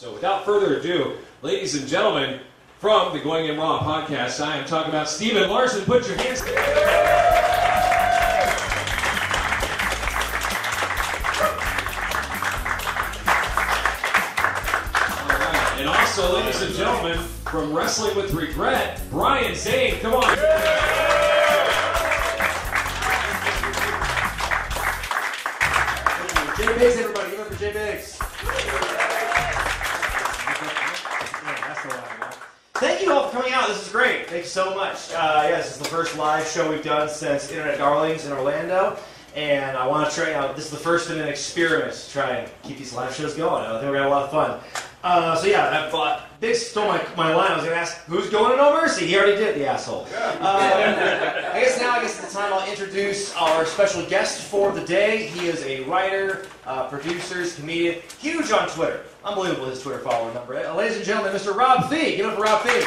So without further ado, ladies and gentlemen, from the Going In Raw podcast, I am talking about Steven Larson. Put your hands together. All right. And also, ladies and gentlemen, from Wrestling with Regret, Brian Zane. Come on. J Biggs, everybody, give it up for J Biggs. Thank you all for coming out. This is great. Thank you so much. This is the first live show we've done since Internet Darlings in Orlando. And I want to try out, this is the first in an experiment to try and keep these live shows going. I think we're going to have a lot of fun. I thought, Biggs stole my line. I was going to ask, who's going to No Mercy? He already did, the asshole. I guess it's the time I'll introduce our special guest for the day. He is a writer, producer, comedian, huge on Twitter. Unbelievable, his Twitter follower number. Ladies and gentlemen, Mr. Rob Fee. Give it up for Rob Fee.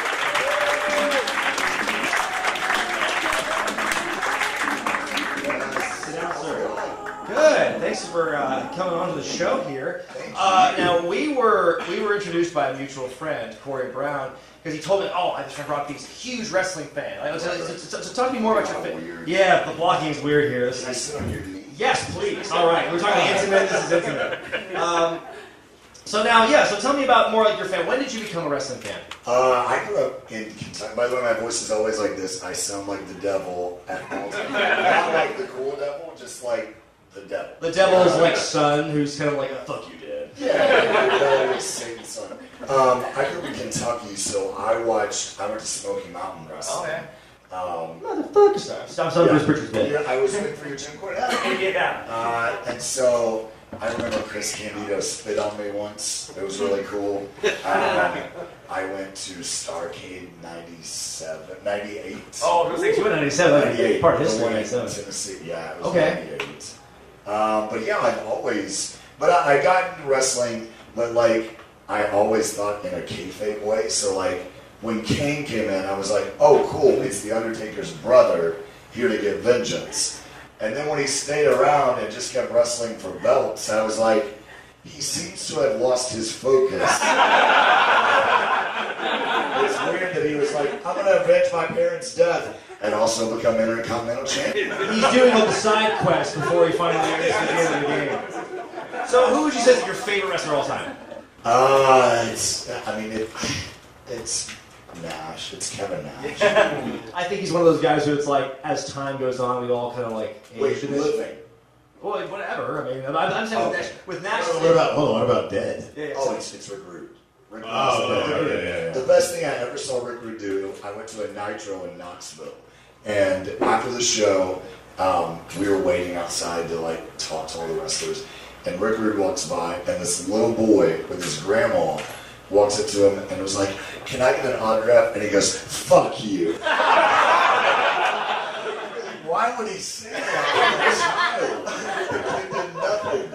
Sit down, sir. Good. Thanks for coming on to the show here. Now, we were introduced by a mutual friend, Corey Brown, because he told me, this friend Rob Fee's a huge wrestling fan. So talk to me more about your fan. Yeah, the blocking is weird here. Can I sit on your knee? Yes, please. All right. We're talking intimate. This is intimate. So tell me about more like your fan. When did you become a wrestling fan? I grew up in Kentucky. By the way, my voice is always like this. I sound like the devil at all times. Not like the cool devil, just like the devil. The devil is like son, who's kind of like, fuck you, Dad. Yeah, like Satan's son. I grew up in Kentucky, so I went to Smoky Mountain Wrestling. Oh, yeah. Motherfucker. Stop Bruce Pritchard's bit. Yeah, I was waiting for your Jim Cornette. And so I remember Chris Candido spit on me once. It was really cool. I went to Starrcade 98. Oh, I was like, you went 97. 98. Part of history, in 97. Tennessee. Yeah, it was 98. I've always... But I got into wrestling, but like, I always thought in a kayfabe way. So like, when Kane came in, I was like, oh cool, it's The Undertaker's brother here to get vengeance. And then when he stayed around and just kept wrestling for belts, I was like, he seems to have lost his focus. It's weird that he was like, I'm going to avenge my parents' death and also become Intercontinental Champion. He's doing all the side quests before he finally gets to the end of the game. So who would you say is your favorite wrestler of all time? It's Nash. It's Kevin Nash. I think he's one of those guys who it's like, as time goes on, we all kind of like... Wait, living? Well, whatever. I mean, I'm saying with Nash... What about dead? Yeah, it's Rick Rude. The best thing I ever saw Rick Rude do, I went to a Nitro in Knoxville. And after the show, we were waiting outside to like talk to all the wrestlers. And Rick Rude walks by, and this little boy with his grandma walks up to him and was like, can I get an autograph? And he goes, fuck you. Why would he say that? He did nothing.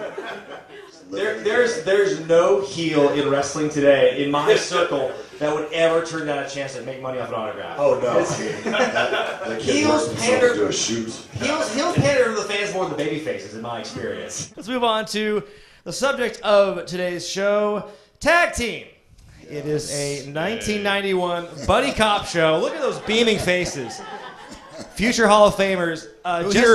There's no heel in wrestling today, in my circle, that would ever turn down a chance to make money off an autograph. Oh, no. Heels pander to a shoot. Heels pander to the fans more than baby faces, in my experience. Let's move on to the subject of today's show, Tag Team. It is a 1991 buddy cop show. Look at those beaming faces. Future Hall of Famers.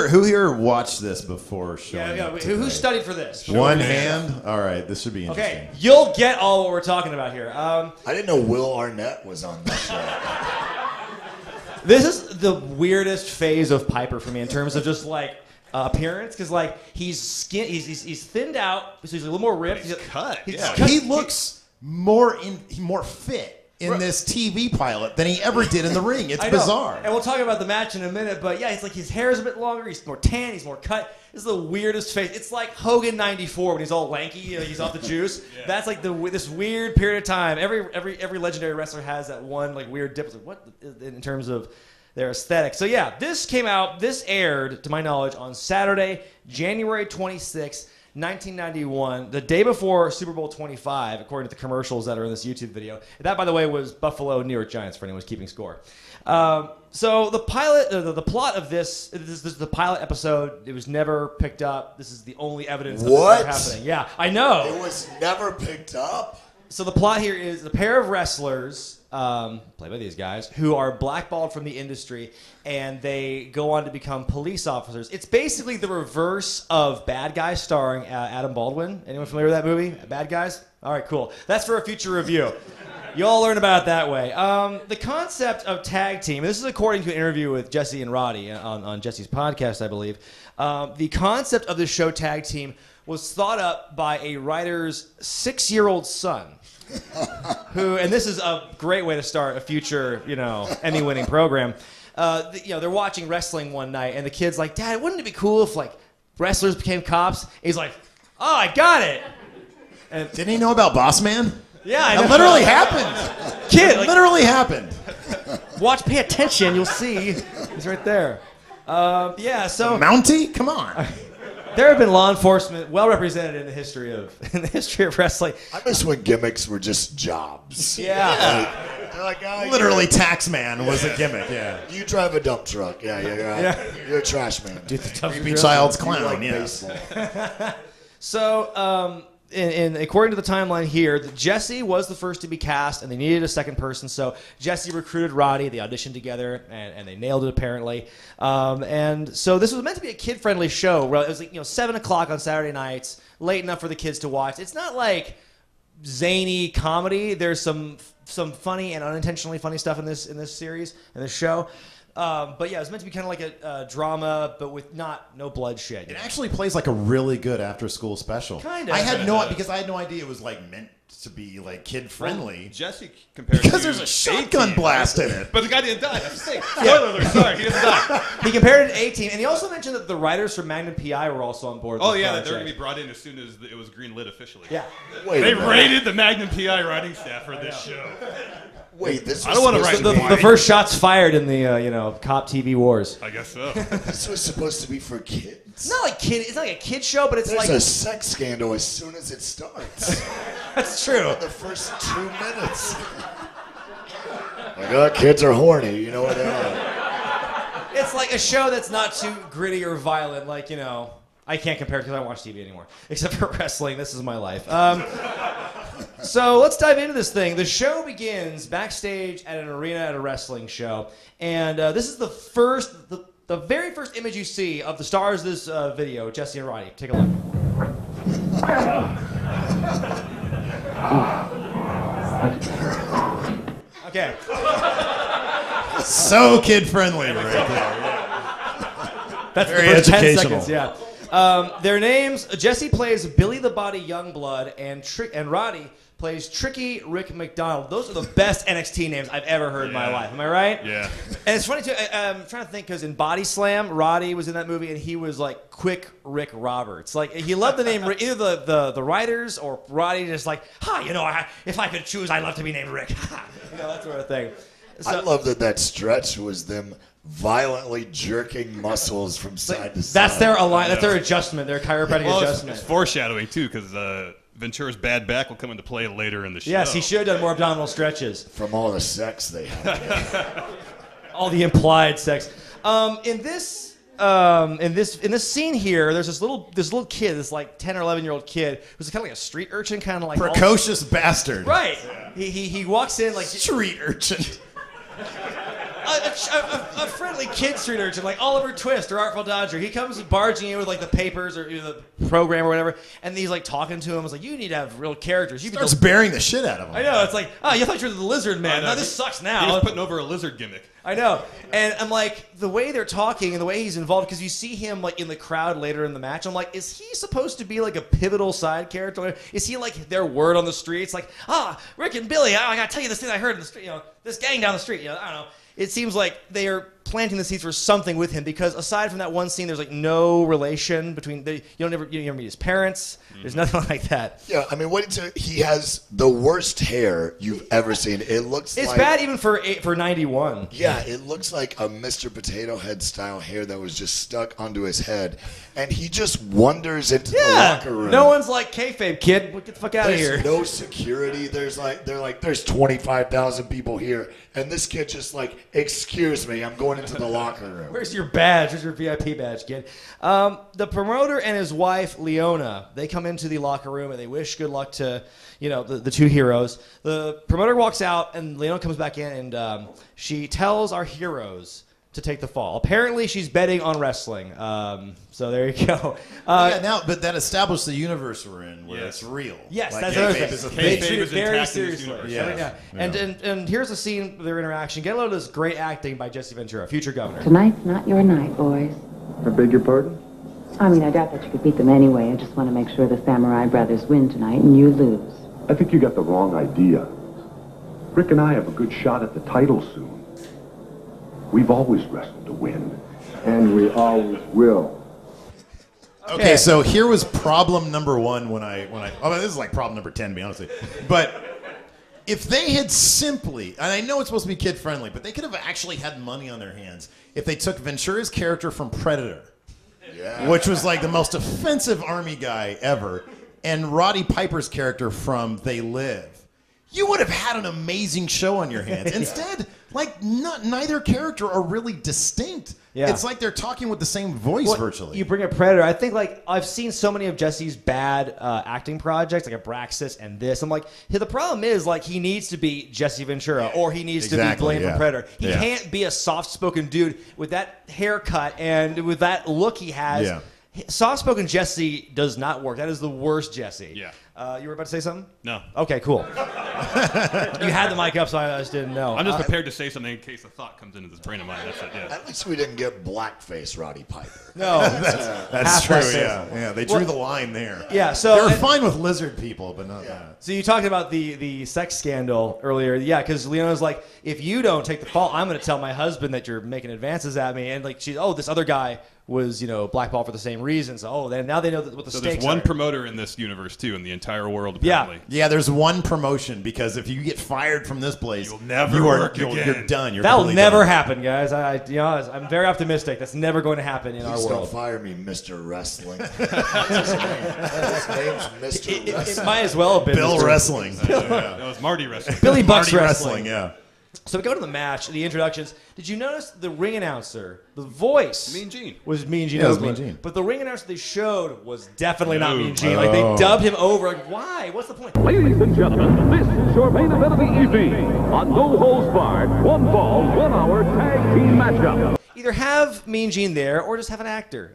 Who here watched this before showing up today? Who studied for this? One hand? All right, this should be interesting. Okay, you'll get all what we're talking about here. I didn't know Will Arnett was on this show. This is the weirdest phase of Piper for me in terms of just like appearance, because like he's thinned out, so he's a little more ripped. He's cut. He looks more fit in this TV pilot than he ever did in the ring. It's bizarre. And we'll talk about the match in a minute, but yeah, it's like his hair is a bit longer, he's more tan, he's more cut. This is the weirdest face. It's like Hogan 94 when he's all lanky, he's off the juice. Yeah. That's like this weird period of time. Every legendary wrestler has that one like weird dip. It's like, what in terms of their aesthetic. So yeah, this aired, to my knowledge, on Saturday, January 26th, 1991, the day before Super Bowl 25, according to the commercials that are in this YouTube video. That, by the way, was Buffalo New York Giants for anyone who's keeping score. So the pilot, the plot of this is the pilot episode. It was never picked up. This is the only evidence of this ever happening. Yeah, I know. It was never picked up? So the plot here is a pair of wrestlers, played by these guys, who are blackballed from the industry, and they go on to become police officers. It's basically the reverse of Bad Guys, starring Adam Baldwin. Anyone familiar with that movie? Bad Guys? All right, cool. That's for a future review. You'll learn about it that way. The concept of tag team, and this is according to an interview with Jesse and Roddy on Jesse's podcast, I believe. The concept of the show tag team was thought up by a writer's 6-year-old son. And this is a great way to start a future, Emmy-winning program. They're watching wrestling one night, and the kid's like, "Dad, wouldn't it be cool if wrestlers became cops?" And he's like, "Oh, I got it." And didn't he know about Boss Man? Yeah, I know. It literally happened. Kid, literally happened. Watch, pay attention. You'll see. He's right there. So Mountie, come on. There have been law enforcement well represented in the history of wrestling. I miss when gimmicks were just jobs. Yeah. Literally, Taxman was a gimmick. Yeah. You drive a dump truck. Yeah. You're a trash man. Creepy child's clown. Like Yes. So, according to the timeline here, Jesse was the first to be cast, and they needed a second person. So Jesse recruited Roddy. They auditioned together, and they nailed it apparently. And so this was meant to be a kid-friendly show. It was 7 o'clock on Saturday nights, late enough for the kids to watch. It's not like zany comedy. There's some funny and unintentionally funny stuff in this series, in this show. But yeah, it was meant to be kind of like a drama, but with no bloodshed. It actually plays like a really good after-school special. Kind of. I had no idea it was meant to be kid friendly. Well, Jesse compared because to there's a shotgun blast in it. But the guy didn't die. That's the thing. Spoiler alert. Sorry, he didn't die. He compared it to 18, and he also mentioned that the writers from Magnum PI were also on board. Oh yeah, that they're going to be brought in as soon as it was greenlit officially. Yeah. They raided the Magnum PI writing staff for this show. Wait, this was I don't want to write the first shots fired in the cop TV wars. I guess so. This was supposed to be for kids. It's not like kid. It's not like a kid show, but it's There's like a sex scandal as soon as it starts. That's true. In the first 2 minutes. Kids are horny. You know what they are. It's like a show that's not too gritty or violent. I can't compare it because I don't watch TV anymore. Except for wrestling. This is my life. So let's dive into this thing. The show begins backstage at an arena at a wrestling show. And this is the very first image you see of the stars of this video, Jesse and Roddy. Take a look. Okay. So kid-friendly right there. That's very the first 10 educational. seconds, yeah. Their names, Jesse plays Billy the Body Youngblood, and Roddy plays Tricky Rick McDonald. Those are the best NXT names I've ever heard in my life. Am I right? Yeah. And it's funny, too. I'm trying to think, because in Body Slam, Roddy was in that movie, and he was like Quick Rick Roberts. He loved the name, either the writers or Roddy just if I could choose, I'd love to be named Rick. That sort of thing. So, I love that stretch was them violently jerking muscles from side to side. That's their adjustment, their chiropractic adjustment. It's foreshadowing, too, because Ventura's bad back will come into play later in the show. Yes, he should have done more abdominal stretches. From all the sex they had. All the implied sex. In this scene here, there's this little kid, this 10 or 11-year-old kid who's kind of like a street urchin, kind of like precocious bastard. Right. He walks in like street urchin. A friendly kid street urchin, like Oliver Twist or Artful Dodger. He comes barging in with the papers or the program or whatever, and he's talking to him. It's you need to have real characters. You starts bearing the shit out of him. I know. It's you thought you were the lizard man. No, this sucks now. He's putting over a lizard gimmick. I know. And I'm the way they're talking and the way he's involved, because you see him in the crowd later in the match. I'm is he supposed to be a pivotal side character? Is he their word on the street? It's Rick and Billy, I gotta tell you this thing I heard in the street. This gang down the street. I don't know. It seems like they are planting the seeds for something with him, because aside from that one scene, there's no relation between you never meet his parents. There's nothing like that. Yeah, I mean, he has the worst hair you've ever seen. It looks it's bad even for 91. Yeah, it looks like a Mr. Potato Head style hair that was just stuck onto his head, and he just wanders into the locker room. No one's kayfabe, kid. Get the fuck out of here. There's no security. There's 25,000 people here, and this kid just excuse me, I'm going going into the locker room. Where's your badge? Where's your VIP badge, kid? The promoter and his wife, Leona, they come into the locker room and they wish good luck to, the two heroes. The promoter walks out and Leona comes back in and she tells our heroes to take the fall. Apparently, she's betting on wrestling. So there you go. But that established the universe we're in, where it's real. Yes, like, that's another thing. is a They thing. treat it very intact in this seriously. universe. Yeah. And here's a scene of their interaction. Get a load of this great acting by Jesse Ventura, future governor. Tonight's not your night, boys. I beg your pardon? I mean, I doubt that you could beat them anyway. I just want to make sure the Samurai Brothers win tonight and you lose. I think you got the wrong idea. Rick and I have a good shot at the title soon. We've always wrestled to win. And we always will. Okay, so here was problem number one when I this is like problem number 10, to be honest with you. But if they had simply, and I know it's supposed to be kid friendly, but they could have actually had money on their hands if they took Ventura's character from Predator, which was like the most offensive army guy ever, and Roddy Piper's character from They Live. You would have had an amazing show on your hands. Instead, neither character are really distinct. Yeah. It's like they're talking with the same voice virtually. You bring up Predator. I think I've seen so many of Jesse's bad acting projects, like Abraxas and this. I'm like, the problem is he needs to be Jesse Ventura or he needs to be Blaine from Predator. He can't be a soft-spoken dude with that haircut and with that look he has. Yeah. Soft-spoken Jesse does not work. That is the worst Jesse. Yeah. You were about to say something? No. Okay, cool. You had the mic up, so I just didn't know. I'm just prepared to say something in case a thought comes into this brain of mine. That's it, yeah. At least we didn't get blackface Roddy Piper. No. That's true, yeah. They drew the line there. Yeah, so... They were fine with lizard people, but not that. So you talked about the sex scandal earlier. Yeah, because Leona's like, if you don't take the fall, I'm going to tell my husband that you're making advances at me. And this other guy was, blackballed for the same reason. So, now they know what the stakes are. So there's one promoter in this universe, too, in the entire world, apparently. Yeah, there's one promotion, because if you get fired from this place, you'll never work again. You're done. That'll never happen, guys. I'm very optimistic. That's never going to happen in our world. Don't fire me, Mr. Wrestling. That's his name. His name's Mr. Wrestling. It might as well have been Bill Mr. Wrestling. That was Marty Wrestling. Billy Bucks Marty Wrestling. yeah. So we go to the match, the introductions. Did you notice the ring announcer, the voice? Mean Gene. Was Mean Gene. Yeah, it was Mean Gene. But the ring announcer they showed was definitely not Mean Gene. They dubbed him over. Why? What's the point? Ladies and gentlemen, this is your main event of the evening. On No Holds Barred, 1 fall, 1 hour tag team matchup. Either have Mean Gene there or just have an actor.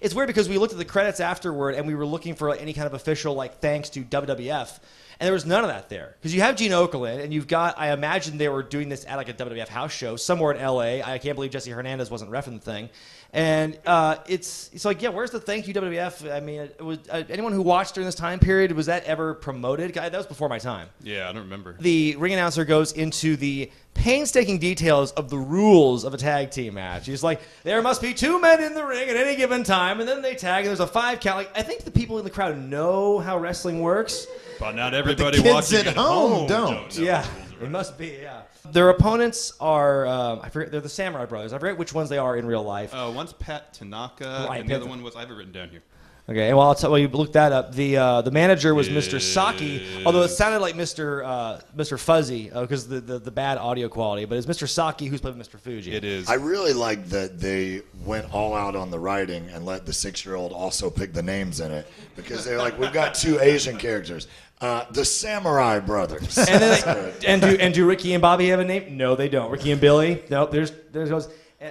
It's weird because we looked at the credits afterward and we were looking for any kind of official thanks to WWF. And there was none of that there. Because you have Gene Okerlund, and you've got, I imagine they were doing this at a WWF house show somewhere in L.A. I can't believe Jesse Hernandez wasn't reffing the thing. And it's where's the thank you, WWF? I mean, it was, anyone who watched during this time period, was that ever promoted? That was before my time. Yeah, I don't remember. The ring announcer goes into the painstaking details of the rules of a tag team match. He's like, there must be 2 men in the ring at any given time, and then they tag, and there's a 5 count. I think the people in the crowd know how wrestling works. But not everybody kids watching at home don't. Yeah, it must be, yeah. Their opponents are, I forget, they're the Samurai Brothers. I forget which ones they are in real life. One's Pat Tanaka, Right, and the other one was, I have it written down here. Okay, well, while you look that up, the manager was Mr. Saki, although it sounded like Mr. Fuzzy because the bad audio quality, but it's Mr. Saki who's played with Mr. Fuji. It is. I really like that they went all out on the writing and let the 6-year-old also pick the names in it, because they're like, we've got 2 Asian characters. The Samurai Brothers. And do Ricky and Bobby have a name? No, they don't. Ricky and Billy? No, there's goes.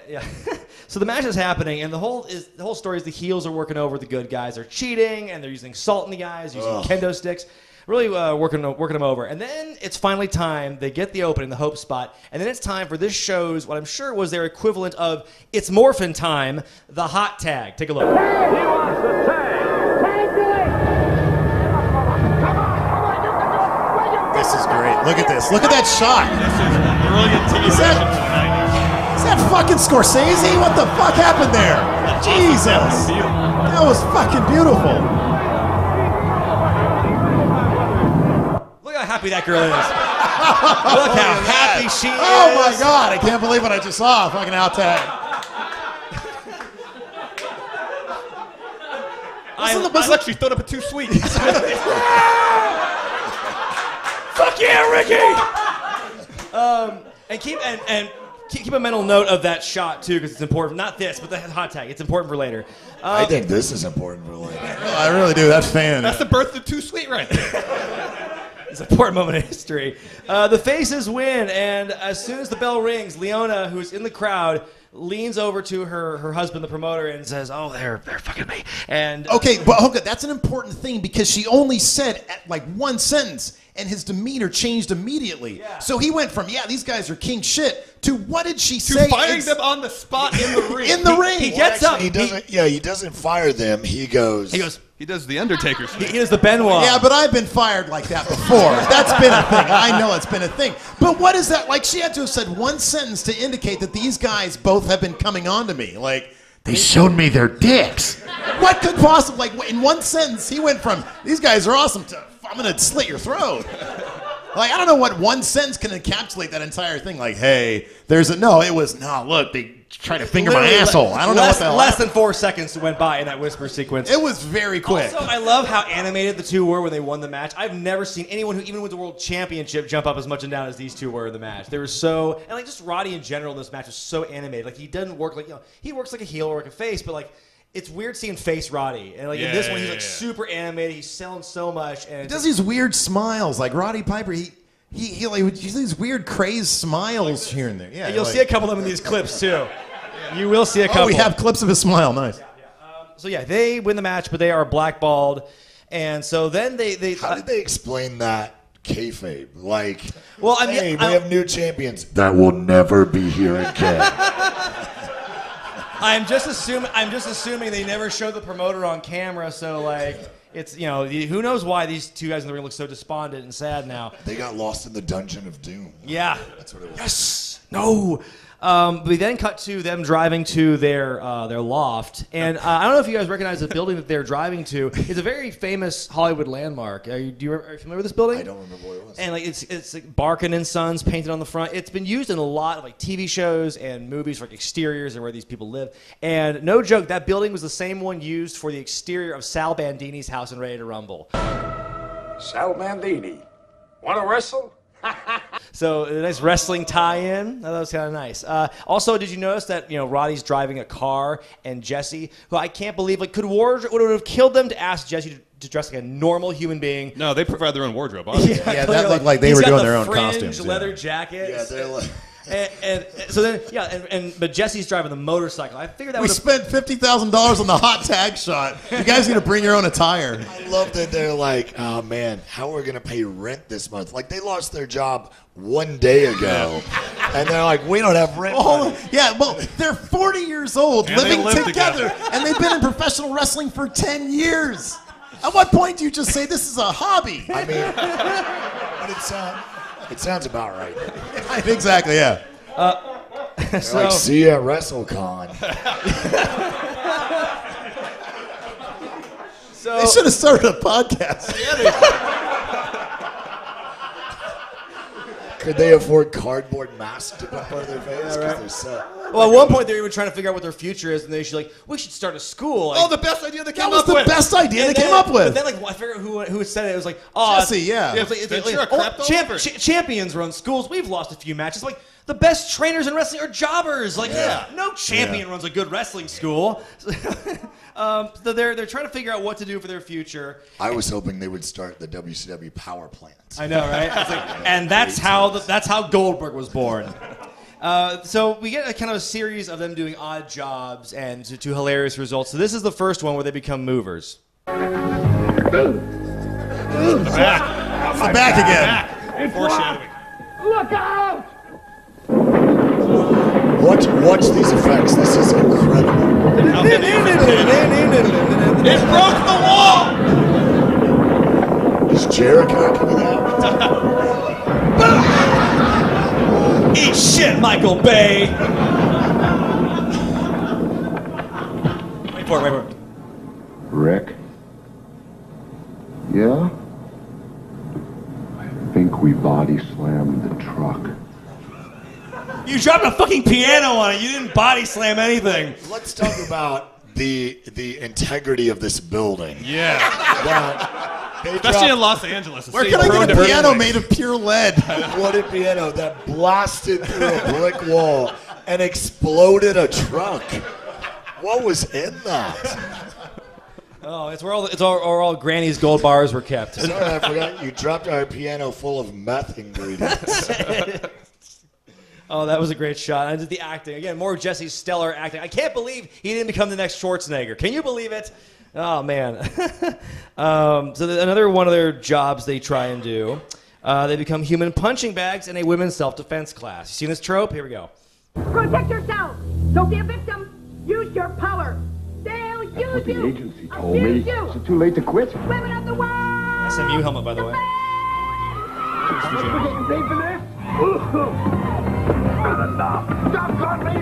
Yeah. So the match is happening, and the whole story is the heels are working over the good guys. They're cheating, and they're using salt in the eyes, using kendo sticks, really working them over. And then it's finally time. They get the opening, the hope spot, and then it's time for this show's what I'm sure was their equivalent of It's Morphin' Time, the hot tag. Take a look. He wants the tag. This is great. Look at this. Look at that shot. This is brilliant TV Is that- from the 90s. Is that fucking Scorsese? What the fuck happened there? Jesus. That was fucking beautiful. Look how happy that girl is. Look how happy she is. Oh my God. I can't believe what I just saw. Fucking out tag. I actually thought up a 2 sweet. Fuck yeah, Ricky! And keep a mental note of that shot too, because it's important. Not this, but the hot tag. It's important for later. I think this is important for later. I really do. That fan. That's the birth of Too Sweet right there. It's an important moment in history. The faces win, and as soon as the bell rings, Leona, who's in the crowd, leans over to her husband, the promoter, and says, "Oh, they're fucking me." And okay, but that's an important thing because she only said like one sentence, and his demeanor changed immediately. Yeah. So he went from these guys are king shit to what did she say? Firing them on the spot in the ring. In the ring. He gets up. He doesn't fire them. He goes. He does the Undertaker's thing. He does the Benoit. Yeah, but I've been fired like that before. That's been a thing. I know it's been a thing. But what is that? Like, she had to have said one sentence to indicate that these guys both have been coming on to me. Like, they showed me their dicks. What could possibly, like, in one sentence, he went from, these guys are awesome to, I'm going to slit your throat. Like, I don't know what one sentence can encapsulate that entire thing. Like, hey, look, they tried to finger my asshole. I don't know what the hell. Less than 4 seconds went by in that whisper sequence. It was very quick. Also, I love how animated the two were when they won the match. I've never seen anyone who even wins the world championship jump up as much and down as these two were in the match. They were so, and like just Roddy in general in this match was so animated. Like he doesn't work like, he works like a heel or like a face, but like it's weird seeing face Roddy. And like in this one, he's like super animated. He's selling so much. And he does these weird smiles. Like Roddy Piper, he like these weird crazed smiles here and there. Yeah, and you'll see a couple of them in these clips too. You will see a couple. Oh, we have clips of his smile. Nice. So they win the match, but they are blackballed, and so then they. How did they explain that kayfabe? Like, well, I mean, hey, we have new champions that will never be here again. I'm just assuming they never showed the promoter on camera, so like. It's, who knows why these two guys in the ring look so despondent and sad now. They got lost in the dungeon of doom. Yeah. That's what it was. Yes. No. We then cut to them driving to their loft. And I don't know if you guys recognize the building that they're driving to. It's a very famous Hollywood landmark. Are you familiar with this building? I don't remember what it was. And like it's like Barkin and Sons painted on the front. It's been used in a lot of like TV shows and movies for like exteriors and where these people live. And no joke, that building was the same one used for the exterior of Sal Bandini's house in Ready to Rumble. Sal Bandini. Want to wrestle? So a nice wrestling tie-in. That was kind of nice. Also, did you notice that Roddy's driving a car and Jesse, who I can't believe, like, would it have killed them to ask Jesse to dress like a normal human being? No, they provide their own wardrobe. Honestly. Yeah, that looked like they were doing their own costumes. Leather jacket. Yeah, they're like. And so then, but Jesse's driving the motorcycle. I figured that we spent $50,000 on the hot tag shot. You guys need to bring your own attire. I love that they're like, oh man, how are we gonna pay rent this month? Like they lost their job one day ago, and they're like, we don't have rent. Money. Yeah, well, they're 40 years old, and living together, and they've been in professional wrestling for 10 years. At what point do you just say this is a hobby? I mean, but it sounds about right. Exactly, yeah. So, like, see you at WrestleCon. So they should have started a podcast. Could they afford cardboard masks to put part of their face? Yeah, right. They're set. Well, at one point they were trying to figure out what their future is, and they should we should start a school. Like, the best idea they came up with. That was the best idea they came up with. But then, I figured who had said it. It was like, Jesse, yeah. Champions run schools. We've lost a few matches. Like, the best trainers in wrestling are jobbers. Like, no champion runs a good wrestling school. So they're trying to figure out what to do for their future. I was hoping they would start the WCW power plant. I know, right? And that's how Goldberg was born. So we get a kind of a series of them doing odd jobs and to hilarious results. So this is the first one where they become movers. Back again. Foreshadowing. Look out! Watch these effects. This is incredible. It broke the wall! Is Jericho coming out? Eat shit, Michael Bay! Wait for it. Rick? Yeah? I think we body slammed the truck. You dropped a fucking piano on it. You didn't body slam anything. Let's talk about the integrity of this building. Yeah. Especially in Los Angeles. Where can I get a piano made of pure lead? What a piano that blasted through a brick wall and exploded a truck. What was in that? Oh, it's where all Granny's gold bars were kept. Sorry, I forgot you dropped our piano full of meth ingredients. Oh, that was a great shot. I did the acting. Again, more Jesse's stellar acting. I can't believe he didn't become the next Schwarzenegger. Can you believe it? Oh, man. Another one of their jobs they try and do, they become human punching bags in a women's self-defense class. You seen this trope? Here we go. Protect yourself. Don't be a victim. Use your power. They'll use you. What the agency told me. Is it too late to quit? Women of the world. SMU helmet, by the way. We're getting paid for this? Not enough. Stop calling me.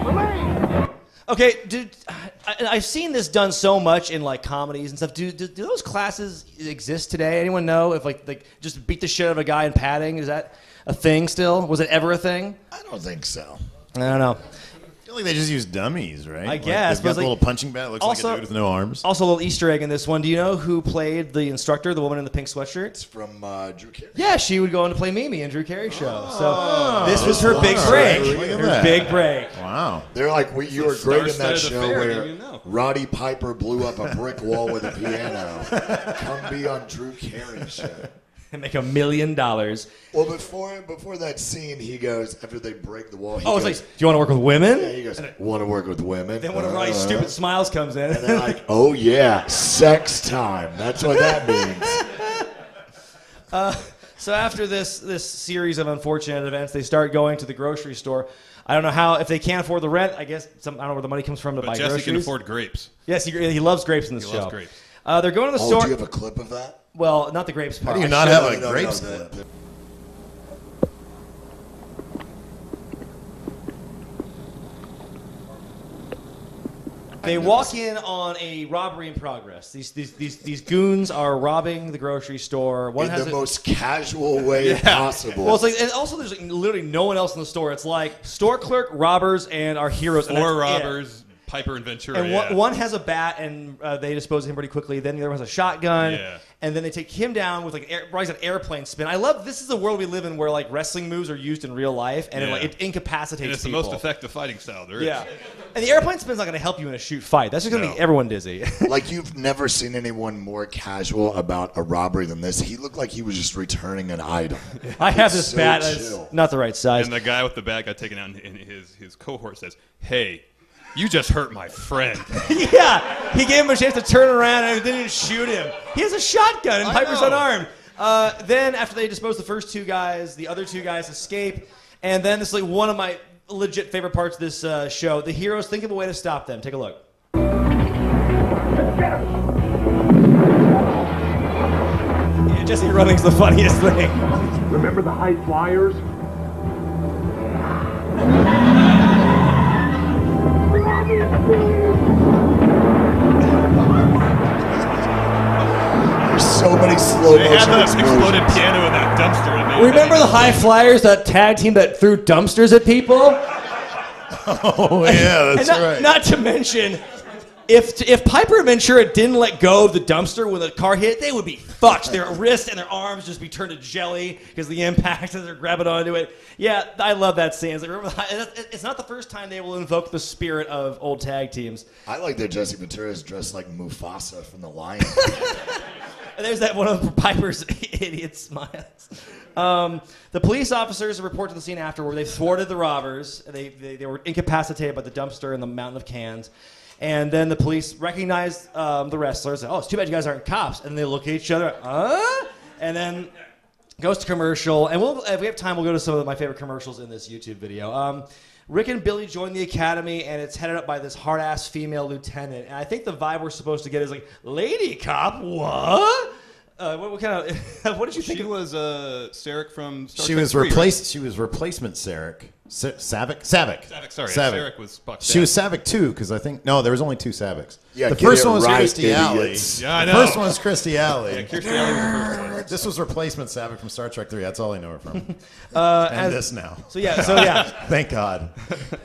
Believe. Okay, dude, I've seen this done so much in like comedies and stuff. Do those classes exist today? Anyone know if like just beat the shit out of a guy in padding? Is that a thing still? Was it ever a thing? I don't think so. I don't know. I feel like they just use dummies, right? I guess. They've got the little punching bag that looks like a dude with no arms. Also, a little Easter egg in this one. Do you know who played the instructor, the woman in the pink sweatshirt? It's from Drew Carey. Yeah, she would go on to play Mimi in Drew Carey's show. So this was her big break. Her big break. Wow. They're like, you were great in that Star-studded show affair, where Roddy Piper blew up a brick wall with a piano. Come be on Drew Carey's show. And make $1 million. Well, before that scene, he goes, after they break the wall, he Oh, goes, it's like, do you want to work with women? Yeah, he goes, want to work with women? Then one of Roddy's stupid smiles comes in. And they're like, oh yeah, sex time. That's what that means. So after this series of unfortunate events, they start going to the grocery store. I don't know how, if they can't afford the rent, I guess, I don't know where the money comes from to buy Jesse groceries. can afford grapes. Yes, he loves grapes in this show. Loves grapes. They're going to the store. Do you have a clip of that? Well, not the grapes part. How do you not have a grapes clip? They walk in on a robbery in progress. These goons are robbing the grocery store. One in has the most casual way possible. Well, it's like, and also there's like literally no one else in the store. It's like store clerk, robbers, and our heroes. Four robbers, Piper and Ventura. And one has a bat, and they dispose of him pretty quickly. Then the other one has a shotgun. Yeah. And then they take him down with like rise an airplane spin. I love this is the world we live in where like wrestling moves are used in real life, and it incapacitates and it's people. the most effective fighting style there is. Yeah. And the airplane spin's not going to help you in a shoot fight. That's just going to make everyone dizzy. Like you've never seen anyone more casual about a robbery than this. He looked like he was just returning an item. I have this so bat. chill. It's not the right size. And the guy with the bat got taken out, and his cohort says, "Hey, you just hurt my friend." Yeah, he gave him a chance to turn around and didn't even shoot him. He has a shotgun and Piper's unarmed. Then after they dispose the first two guys, the other two guys escape. And then this is like one of my legit favorite parts of this show. The heroes think of a way to stop them. Take a look. Yeah, Jesse running's the funniest thing. Remember the high flyers? There's so many slow They had motion the explosions. exploded piano in that dumpster. It made Remember the High Flyers, that tag team that threw dumpsters at people? Oh, yeah, that's And right. Not to mention, if Piper and Ventura didn't let go of the dumpster when the car hit, they would be fucked. Their wrists and their arms just be turned to jelly because the impact as they're grabbing onto it. Yeah, I love that scene. It's, like, it's not the first time they will invoke the spirit of old tag teams. I like that Jesse Ventura is dressed like Mufasa from The Lion. And there's that one of Piper's idiot smiles. The police officers report to the scene after where they thwarted the robbers. They were incapacitated by the dumpster and the mountain of cans. And then the police recognize the wrestlers. Oh, it's too bad you guys aren't cops. And they look at each other. And then goes to commercial. And if we have time, we'll go to some of my favorite commercials in this YouTube video. Rick and Billy join the academy, and it's headed up by this hard-ass female lieutenant. And I think the vibe we're supposed to get is like, lady cop, what? What kind of? What did you think? She was Sarek from Star She Trek was 3, replaced. right? She was replacement Sarek. Savick. Sorry, Sarek was Spock's She dad. was Savick too, because I think there was only two Saviks. Yeah, the get first it one was right, Kirstie Alley. idiots. Yeah, I know. The first one was Kirstie Alley. Yeah, Kirstie Alley was the first one. This was replacement Savick from Star Trek 3. That's all I know her from. This now. So yeah. Thank God.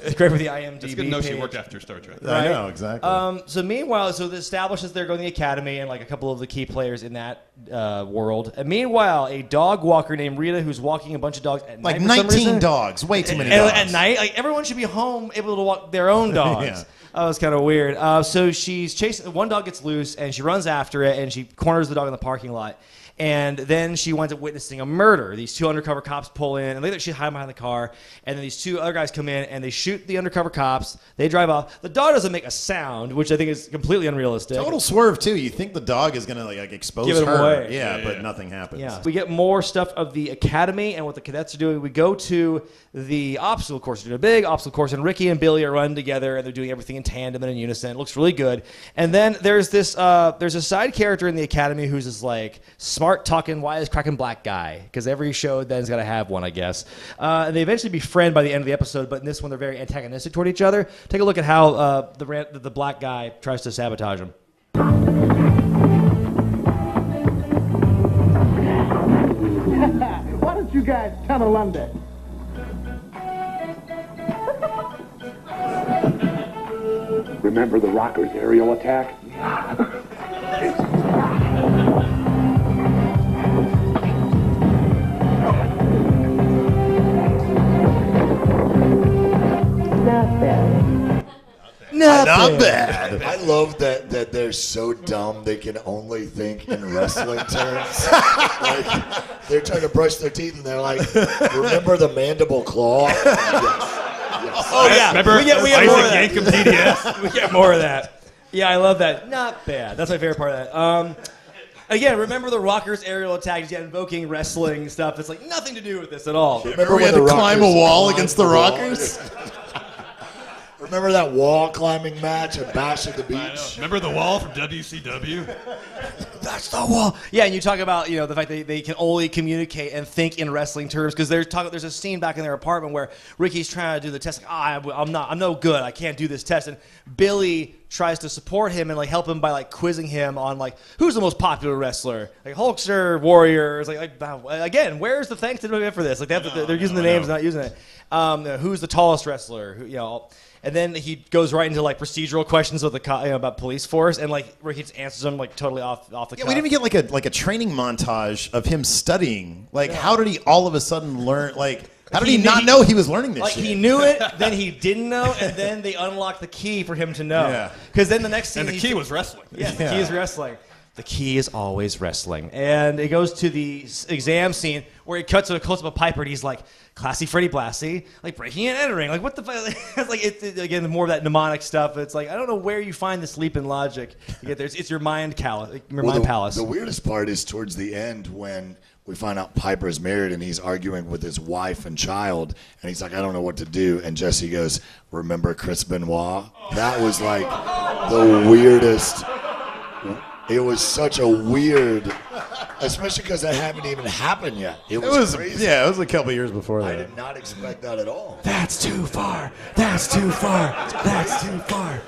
It's great for the IMDb It's good to know she page. worked after Star Trek. I know, exactly. So meanwhile, it establishes they're going to the academy and like a couple of the key players in that world. And meanwhile, a dog walker named Rita who's walking a bunch of dogs at Like night for some 19 reason. dogs. Way too many at night, like everyone should be home able to walk their own dogs. Yeah. That was kind of weird. So she's chasing. One dog gets loose, and she runs after it, and she corners the dog in the parking lot. And then she winds up witnessing a murder. These two undercover cops pull in, and later she's hiding behind the car. And then these two other guys come in, and they shoot the undercover cops. They drive off. The dog doesn't make a sound, which I think is completely unrealistic. Total swerve too. You think the dog is gonna like expose Give it her? away. Yeah, but nothing happens. Yeah. We get more stuff of the academy and what the cadets are doing. We go to the obstacle course. They're doing a big obstacle course, and Ricky and Billy are running together, and they're doing everything in tandem and in unison. It looks really good. And then there's this there's a side character in the academy who's this like smart talking, wise cracking black guy, because every show then's got to have one, I guess. And they eventually befriend by the end of the episode, but in this one they're very antagonistic toward each other. Take a look at how the black guy tries to sabotage him. Why don't you guys tunnel under? Remember the Rockers' aerial attack? Not bad. Not bad. I love that they're so dumb they can only think in wrestling terms. Like, they're trying to brush their teeth and they're like, remember the mandible claw? Yes. Oh yeah, Remember we get more of Isaac that. Yankum DDS? We get more of that. Yeah, I love that. Not bad. That's my favorite part of that. Again, remember the Rockers' aerial attack? Yeah, invoking wrestling stuff. It's like nothing to do with this at all. Remember we had to climb a wall against the Rockers? Remember that wall climbing match at Bash at the Beach? Remember the wall from WCW? That's the wall. Yeah, and you talk about the fact that they can only communicate and think in wrestling terms because there's a scene back in their apartment where Ricky's trying to do the test. Like, I'm no good. I can't do this test. And Billy tries to support him and like help him by like quizzing him on like who's the most popular wrestler, like Hulkster, Warriors. Like again, where's the thanks to them for this? Like they're using the names, not using it. Who's the tallest wrestler? And then he goes right into like procedural questions with about police force, and like Ricky just answers them like totally off the cuff. We didn't even get like a training montage of him studying. Like, how did he all of a sudden learn? Like, how did he not know he was learning this like shit? He knew it, then he didn't know, and then they unlocked the key for him to know. Yeah. Because then the next scene, And the key was wrestling. Yeah, the key is wrestling. The key is always wrestling. And it goes to the exam scene where he cuts to a close-up of Piper, and he's like, classy Freddy Blassie, like breaking and entering. Like, what the fuck? It's like, again, more of that mnemonic stuff. It's like, I don't know where you find this leap in logic to get there. It's your mind palace. The weirdest part is towards the end when we find out Piper's married and he's arguing with his wife and child, and he's like, I don't know what to do. And Jesse goes, remember Chris Benoit? That was like the weirdest. It was such a weird, especially because that hadn't even happened yet. It was crazy. Yeah, it was a couple years before that. I did not expect that at all. That's too far. That's too far. That's too far.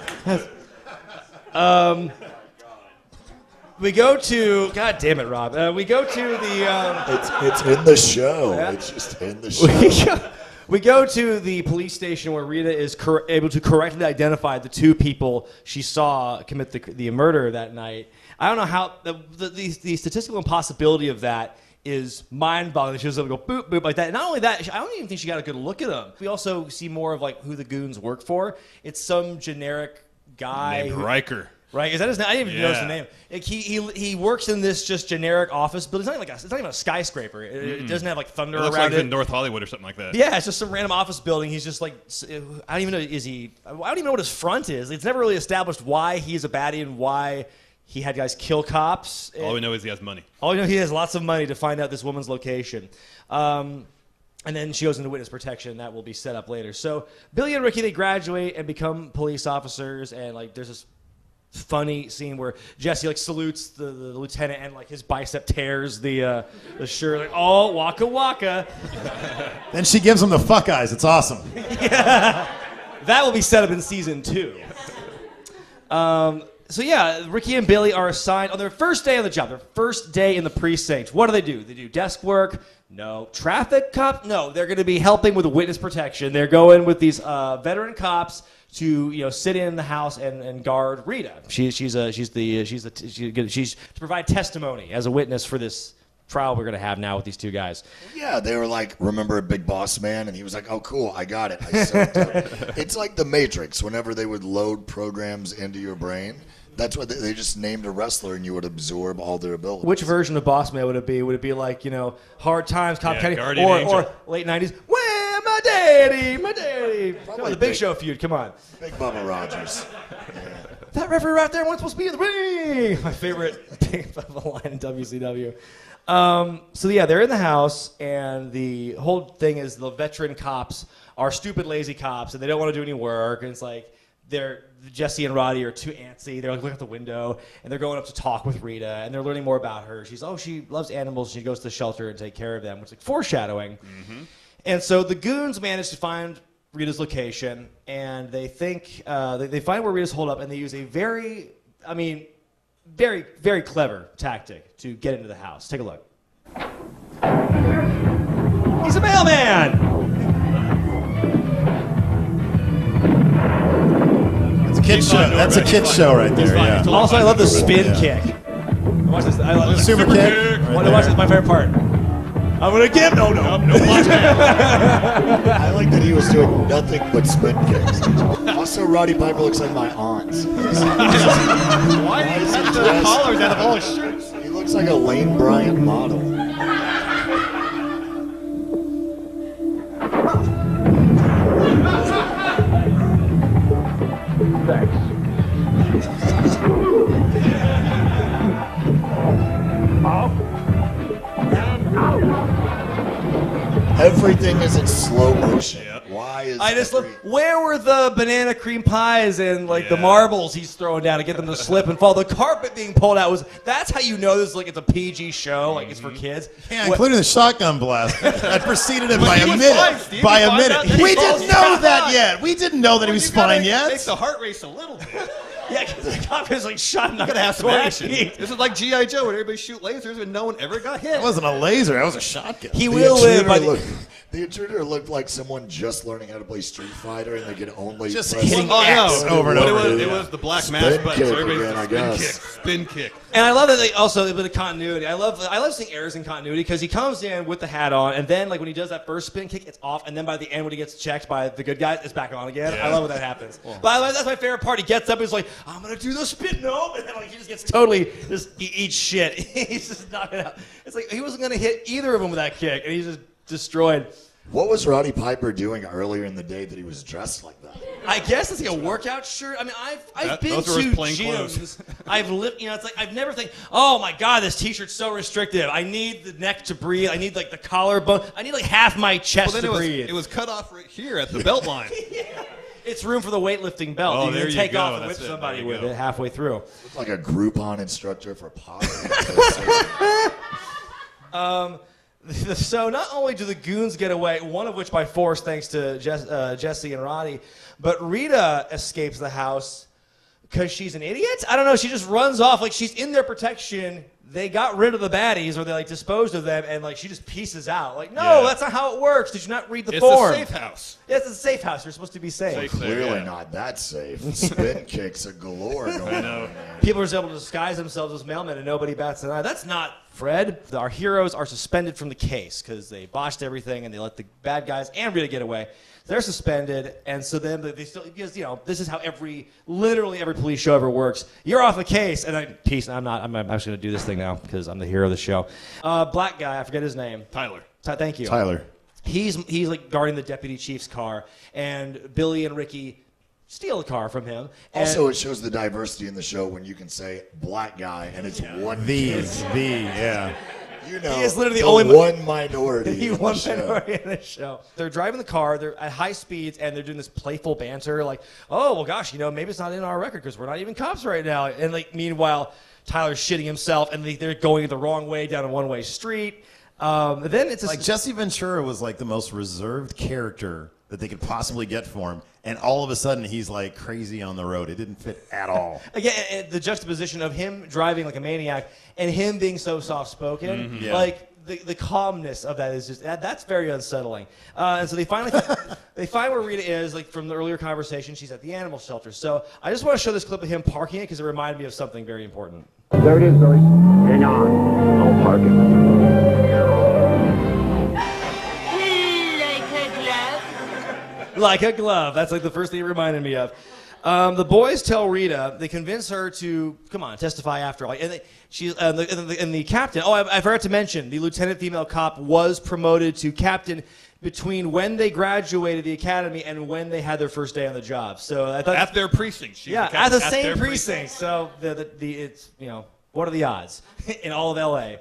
We go to, God damn it, Rob. We go to the. It's in the show. Yeah. It's just in the show. We go to the police station where Rita is able to correctly identify the two people she saw commit the murder that night. I don't know how the statistical impossibility of that is mind-boggling. She was able to go boop boop like that. And not only that, I don't even think she got a good look at them. We also see more of like who the goons work for. It's some generic guy Named Riker. Right? Is that his name? I didn't even notice the name. Like he works in this just generic office, but it's not even a skyscraper. It doesn't have like thunder It looks around like it. in North Hollywood or something like that. Yeah, it's just some random office building. He's just like, I don't even know. I don't even know what his front is. It's never really established why he's a baddie and why he had guys kill cops. All we know is he has money. All we know, he has lots of money to find out this woman's location. And then she goes into witness protection. That will be set up later. So Billy and Ricky, they graduate and become police officers. And like, there's this funny scene where Jesse like salutes the lieutenant and like his bicep tears the shirt. Like, oh, waka waka. Then she gives him the fuck eyes. It's awesome. Yeah. That will be set up in season 2. So yeah, Ricky and Billy are assigned on their first day on the job, their first day in the precinct. What do? They do desk work? No. Traffic cop? No. They're going to be helping with witness protection. They're going with these veteran cops to sit in the house and guard Rita. She's to provide testimony as a witness for this trial we're going to have now with these two guys. Yeah, they were like, remember Big Boss Man? And he was like, oh, cool, I got it. I soaked up. It's like the Matrix. Whenever they would load programs into your brain, that's what they just named a wrestler, and you would absorb all their abilities. Which version of Boss Man would it be? Would it be like, Hard Times, Cop Kenny, or late 90s, where my daddy? Probably the Big Show feud, come on. Big Bubba Rogers. Yeah. That referee right there wasn't supposed to be in the ring. My favorite Big Bubba line in WCW. So yeah, they're in the house, and the whole thing is the veteran cops are stupid, lazy cops, and they don't want to do any work, and it's like, Jesse and Roddy are too antsy. They're like looking out the window, and they're going up to talk with Rita, and they're learning more about her. She loves animals. She goes to the shelter and take care of them, which is like foreshadowing. Mm-hmm. And so the goons manage to find Rita's location, and they think they find where Rita's holed up, and they use a very, very clever tactic to get into the house. Take a look. He's a mailman. That's a kid's show right there. Yeah. Also, I love the spin kick. Watch this. I love the super kick. Watch this. My favorite part. I'm gonna give. No. I like that he was doing nothing but spin kicks. Also, Roddy Piper looks like my aunt. Why do you have the collars out of all his shirts? He looks like a Lane Bryant model. Thanks. Up and out. Everything is in slow motion. Why is I just love, where were the banana cream pies and the marbles he's throwing down to get them to slip and fall? The carpet being pulled out that's how you know this is it's a PG show, it's for kids. Yeah, including the shotgun blast. That preceded it by a minute. By a minute. We didn't know that yet. We didn't know that he was fine yet. Makes the heart race a little bit. Yeah, because the cop is shot. Not gonna have some action. This is like G.I. Joe, where everybody shoot lasers and no one ever got hit. It wasn't a laser. That was a shotgun. He will live by the intruder looked like someone just learning how to play Street Fighter, and they could only just press hitting X over and over. It was the black mask button, so everybody's spin kick. And I love that they also the continuity. I love seeing errors in continuity because he comes in with the hat on, and then when he does that first spin kick, it's off, and then by the end when he gets checked by the good guys, it's back on again. Yeah. I love when that happens. By the way, that's my favorite part. He gets up, he's like, I'm gonna do the spin, no, and then he just gets totally he eats shit. He's just knocking it out. It's like he wasn't gonna hit either of them with that kick, and he's just destroyed. What was Roddy Piper doing earlier in the day that he was dressed like that? I guess it's like a workout shirt. I mean, I've been to gyms. I've lived, it's like I've never think, oh my God, this T-shirt's so restrictive. I need the neck to breathe. I need the collarbone. I need half my chest to breathe. It was cut off right here at the belt line. Yeah. It's room for the weightlifting belt. Oh, you can take off and whip somebody with it halfway through. It's like a Groupon instructor for power. So not only do the goons get away, one of which by force thanks to Jesse and Roddy, but Rita escapes the house because she's an idiot? I don't know. She just runs off like she's in their protection. They got rid of the baddies or they disposed of them and she just pieces out. That's not how it works. Did you not read the form? It's a safe house. Yeah, it's a safe house. You're supposed to be safe. Clearly not that safe. Spin kicks are galore going on. People are able to disguise themselves as mailmen and nobody bats an eye. That's not Fred. Our heroes are suspended from the case because they botched everything and they let the bad guys and Rita get away. They're suspended, and so then they still, because this is how literally every police show ever works. You're off the case, and peace. I'm actually gonna do this thing now because I'm the hero of the show. Black guy, I forget his name. Tyler. Thank you. Tyler. He's guarding the deputy chief's car, and Billy and Ricky steal the car from him. Also, it shows the diversity in the show when you can say black guy, and it's one. Yeah. He is literally the only one minority. In the show. They're driving the car. They're at high speeds, and they're doing this playful banter, like, "Oh, well, gosh, maybe it's not in our record because we're not even cops right now." And meanwhile, Tyler's shitting himself, and they're going the wrong way down a one-way street. Then it's Jesse Ventura was the most reserved character that they could possibly get for him, and all of a sudden he's crazy on the road. It didn't fit at all. Again, the juxtaposition of him driving like a maniac and him being so soft-spoken, the calmness of that is just that's very unsettling. And so they find where Rita is, from the earlier conversation. She's at the animal shelter. So I just want to show this clip of him parking it because it reminded me of something very important. There it is, Billy. Hang on. I'll target. Like a glove. That's like the first thing it reminded me of. The boys tell Rita, they convince her to come on, testify after. Like, and the captain. Oh, I forgot to mention the lieutenant female cop was promoted to captain between when they graduated the academy and when they had their first day on the job. So I thought at their precinct. At the same precinct. So it's what are the odds in all of LA?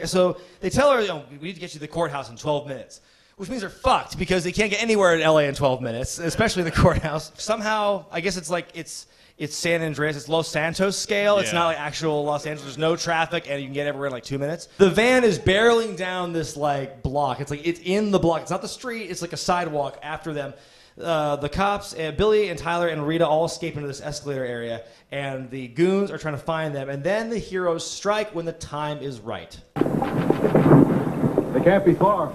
So they tell her, we need to get you to the courthouse in 12 minutes. Which means they're fucked because they can't get anywhere in LA in 12 minutes, especially the courthouse. Somehow, I guess it's like it's San Andreas, it's Los Santos scale. It's not like actual Los Angeles. There's no traffic, and you can get everywhere in like 2 minutes. The van is barreling down this like block. It's in the block. It's not the street. It's like a sidewalk after them. The cops, Billy and Tyler and Rita all escape into this escalator area, and the goons are trying to find them. And then the heroes strike when the time is right. They can't be far.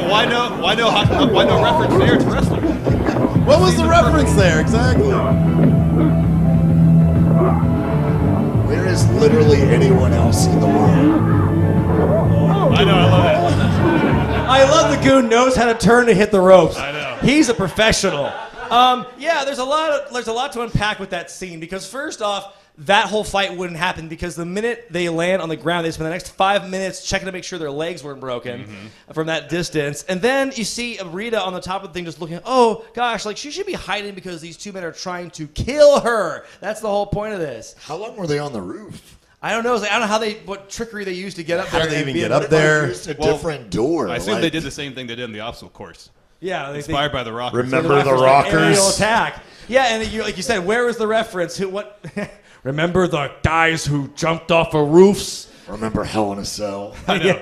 Why no reference there to wrestling? What was the reference there exactly? Where is literally anyone else in the world? I know, I love it. I love the goon knows how to turn to hit the ropes. I know. He's a professional. There's a lot to unpack with that scene because first off, that whole fight wouldn't happen because the minute they land on the ground, they spend the next 5 minutes checking to make sure their legs weren't broken from that distance. And then you see Rita on the top of the thing just looking, oh, gosh, like she should be hiding because these two men are trying to kill her. That's the whole point of this. How long were they on the roof? I don't know. I don't know what trickery they used to get up there. How did they even get up there? Used a different door. I assume they did the same thing they did in the obstacle course. Yeah. Inspired by the Rockers. Remember the Rockers? Aerial attack. Yeah, and like you said, where was the reference? What... Remember the guys who jumped off of roofs? Remember Hell in a Cell? Yeah.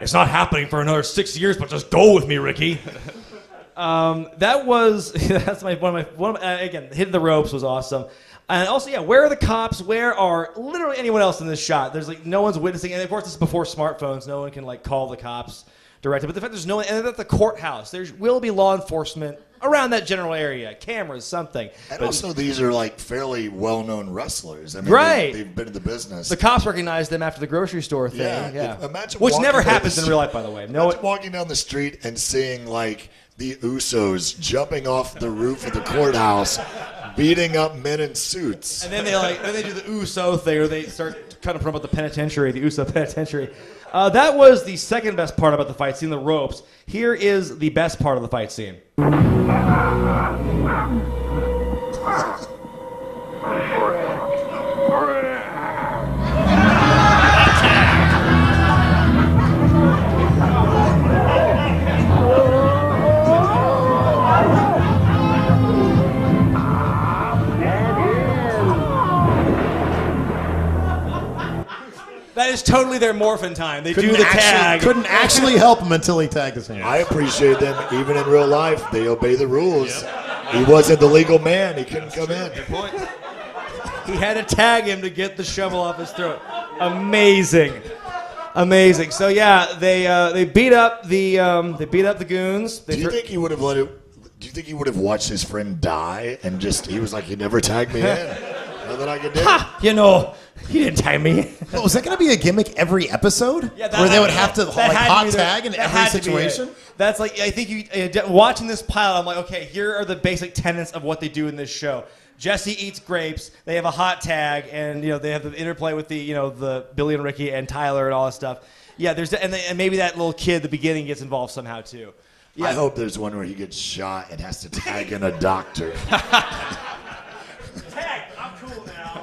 It's not happening for another 6 years, but just go with me, Ricky. That's one of my again, hitting the ropes was awesome. And also, where are the cops? Where are literally anyone else in this shot? There's like no one's witnessing, and of course this is before smartphones. No one can like call the cops directly. But the fact there's no one, and at the courthouse, there will be law enforcement around that general area, cameras, something. And also, these are like fairly well-known wrestlers. I mean, right. They've been in the business. The cops recognized them after the grocery store thing. Yeah. Imagine which never happens in real life, by the way. Imagine walking down the street and seeing like the Usos jumping off the roof of the courthouse, beating up men in suits. And then they do the Uso thing, or they start kind of promote the penitentiary, the Uso penitentiary. That was the second best part about the fight scene, the ropes. Here is the best part of the fight scene. That is totally their morphin time. They do the tag. Couldn't actually help him until he tagged his hand. I appreciate them. Even in real life, they obey the rules. Yep. He wasn't the legal man. He couldn't come in. Good point. He had to tag him to get the shovel off his throat. Amazing. So yeah, they beat up the goons. Do you think he would have let it? Do you think he would have watched his friend die and he was like, he never tagged me in? Nothing I could do. Ha! He didn't tag me. Well, was that going to be a gimmick every episode? Yeah, where they would have to hot tag in every situation? That's like, I think watching this pilot, I'm like, okay, here are the basic tenets of what they do in this show. Jesse eats grapes. They have a hot tag, and they have the interplay with the Billy and Ricky and Tyler and all that stuff. Yeah, and maybe that little kid at the beginning gets involved somehow too. Yeah. I hope there's one where he gets shot and has to tag in a doctor. Tag, I'm cool now.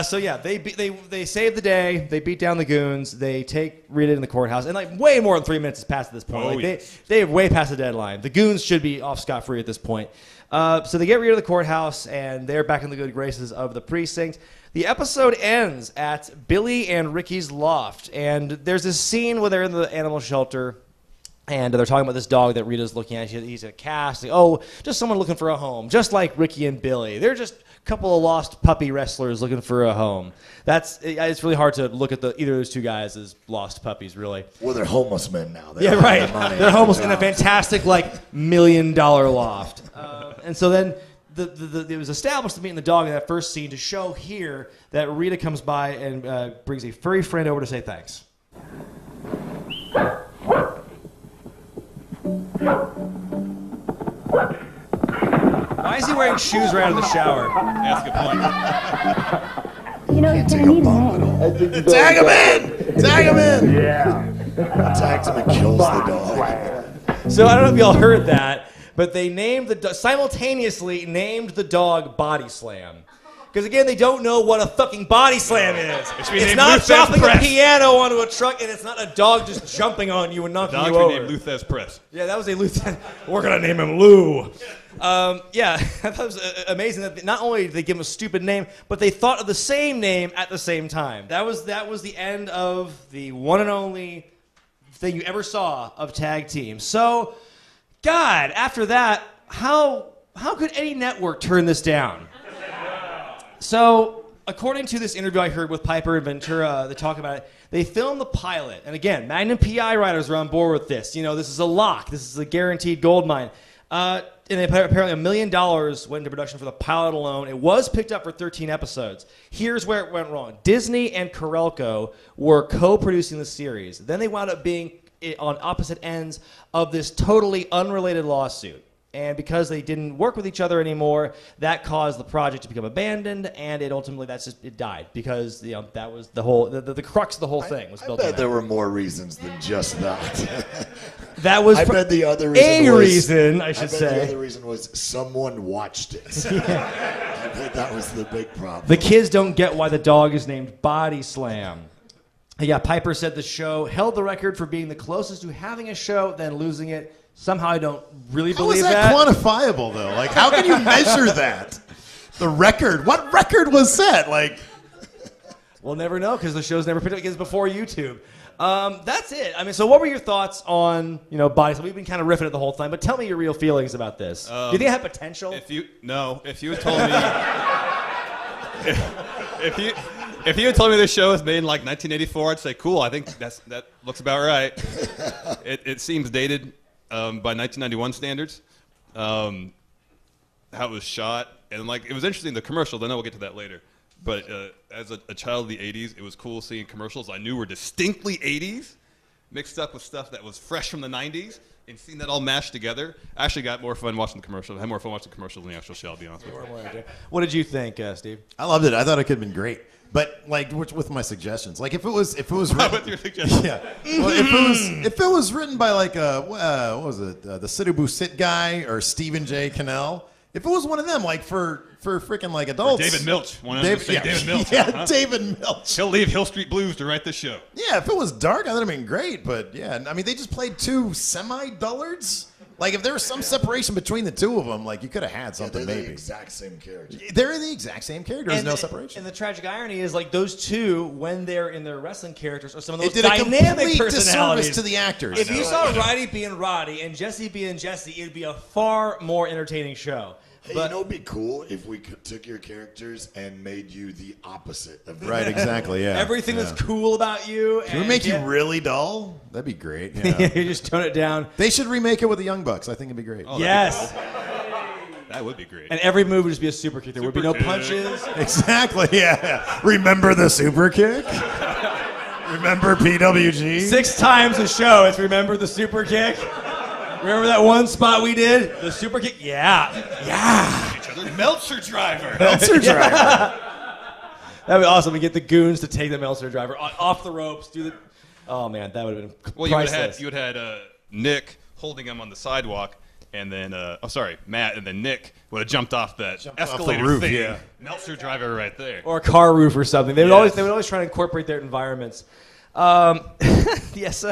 So yeah, they save the day. They beat down the goons. They take Rita in the courthouse, and like way more than 3 minutes has passed at this point. They have way past the deadline. The goons should be off scot-free at this point. So they get Rita to the courthouse, and they're back in the good graces of the precinct. The episode ends at Billy and Ricky's loft, and there's this scene where they're in the animal shelter. And they're talking about this dog that Rita's looking at. He's a cast. Just someone looking for a home. Just like Ricky and Billy. They're just a couple of lost puppy wrestlers looking for a home. It's really hard to look at either of those two guys as lost puppies, really. Well, they're homeless men now. Yeah, right. They're homeless in a fantastic, $1 million loft. And so then it was established to meet the dog in that first scene to show here that Rita comes by and brings a furry friend over to say thanks. Why is he wearing shoes right out of the shower? That's a good point. You know, it's gonna need an Tag him in! Tag him in! Yeah. Attacks him and kills the dog. So I don't know if y'all heard that, but they named simultaneously named the dog Body Slam. Because again, they don't know what a fucking body slam is. It's not dropping a piano onto a truck, and it's not a dog just jumping on you and knocking you over. Dog named Luthez Press. Yeah, that was a Luthez. We're gonna name him Lou. Yeah, I thought it was amazing that not only did they give him a stupid name, but they thought of the same name at the same time. That was the end of the one and only thing you ever saw of tag team. So, God, after that, how could any network turn this down? So, according to this interview I heard with Piper and Ventura, they talk about it. They filmed the pilot, and again, Magnum PI writers are on board with this. You know, this is a lock. This is a guaranteed gold mine. And apparently $1 million went into production for the pilot alone. It was picked up for 13 episodes. Here's where it went wrong. Disney and Corelco were co-producing the series. Then they wound up being on opposite ends of this totally unrelated lawsuit. And because they didn't work with each other anymore, that caused the project to become abandoned, and it died because that was the whole the crux of the whole thing was built on that. I bet there were more reasons than just that. That was I bet the other reason I should bet say. the other reason was someone watched it. I bet that was the big problem. The kids don't get why the dog is named Body Slam. Yeah, Piper said the show held the record for being the closest to having a show, then losing it. Somehow I don't really believe that. How is that quantifiable, though? Like, how can you measure that? The record. What record was set? Like, we'll never know because the show's never picked up again before YouTube. That's it. I mean, so what were your thoughts on Body Slam? We've been kind of riffing it the whole time, but tell me your real feelings about this. Do you think it had potential? If you had told me, if you had told me this show was made in like 1984, I'd say cool. I think that looks about right. It seems dated. By 1991 standards, how it was shot, and like it was interesting. The commercials, I know we'll get to that later, but as a child of the '80s, it was cool seeing commercials I knew were distinctly '80s, mixed up with stuff that was fresh from the '90s, and seeing that all mashed together. I actually got more fun watching the commercials. I had more fun watching the commercials than the actual show. I'll be honest with you. What did you think, Steve? I loved it. I thought it could have been great. But like with my suggestions, like if it was written, with your suggestions, yeah. Well, if it was written by like what was it, the Sidhu Busit guy or Stephen J. Cannell, if it was one of them, like for freaking like adults, or David Milch, David Milch, yeah, David Milch. He'll leave Hill Street Blues to write this show. Yeah, if it was dark, I thought it'd been great. But yeah, I mean they just played two semi-dullards. Like, if there was some separation between the two of them, like, you could have had something, they're maybe. the exact same character. They're the exact same character. There's no separation. And the tragic irony is, like, those two, when they're in their wrestling characters, are some of those it did dynamic a personalities. disservice to the actors. If you saw Roddy being Roddy and Jesse being Jesse, it would be a far more entertaining show. Hey, but, it'd be cool if we took your characters and made you the opposite of them. Right, exactly, yeah. Everything that's cool about you. Can we make you really dull? That'd be great. Yeah. You just tone it down. They should remake it with the Young Bucks. I think it'd be great. Oh, yes. That would be great. And every move would just be a super kick. There would be no punches. Exactly, yeah. Remember the super kick? Remember PWG? 6 times a show, it's remember the super kick. Remember that one spot we did? The super kick? Yeah. Meltzer driver. Meltzer driver. That'd be awesome. We get the goons to take the Meltzer driver off the ropes. Oh man, that would have been priceless. You would have had Nick holding him on the sidewalk, and then Matt, and then Nick would have jumped off that escalator roof, thing. yeah. Meltzer driver right there. Or a car roof or something. They would always try to incorporate their environments. Yes.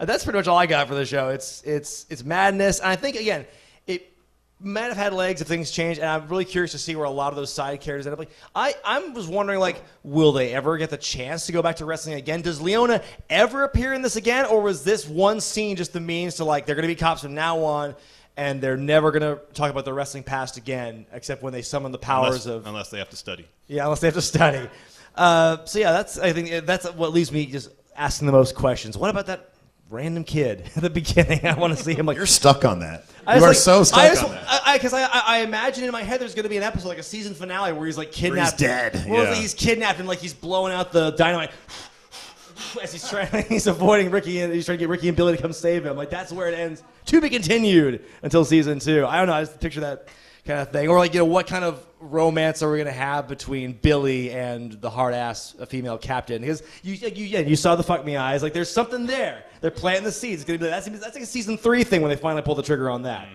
That's pretty much all I got for the show. It's madness, and I think again, it might have had legs if things changed. And I'm really curious to see where a lot of those side characters end up. Like, I was wondering, like, will they ever get the chance to go back to wrestling again? Does Leona ever appear in this again, or was this one scene just the means to like they're going to be cops from now on, and they're never going to talk about their wrestling past again, except when they summon the powers unless they have to study. Yeah, unless they have to study. So yeah, I think that's what leaves me just asking the most questions. What about that random kid at the beginning. I want to see him like. You're stuck on that. You are so stuck on that. Because I imagine in my head there's going to be an episode, like a season finale, where he's like kidnapped. Where he's dead. Well, he's kidnapped and like he's blowing out the dynamite as he's avoiding Ricky, and he's trying to get Ricky and Billy to come save him. Like that's where it ends. To be continued until season 2. I don't know. I just picture that kind of thing, or like what kind of romance are we gonna have between Billy and the hard ass female captain? Because you saw the fuck me eyes. Like there's something there. They're planting the seeds. It's gonna be that's like a season 3 thing when they finally pull the trigger on that.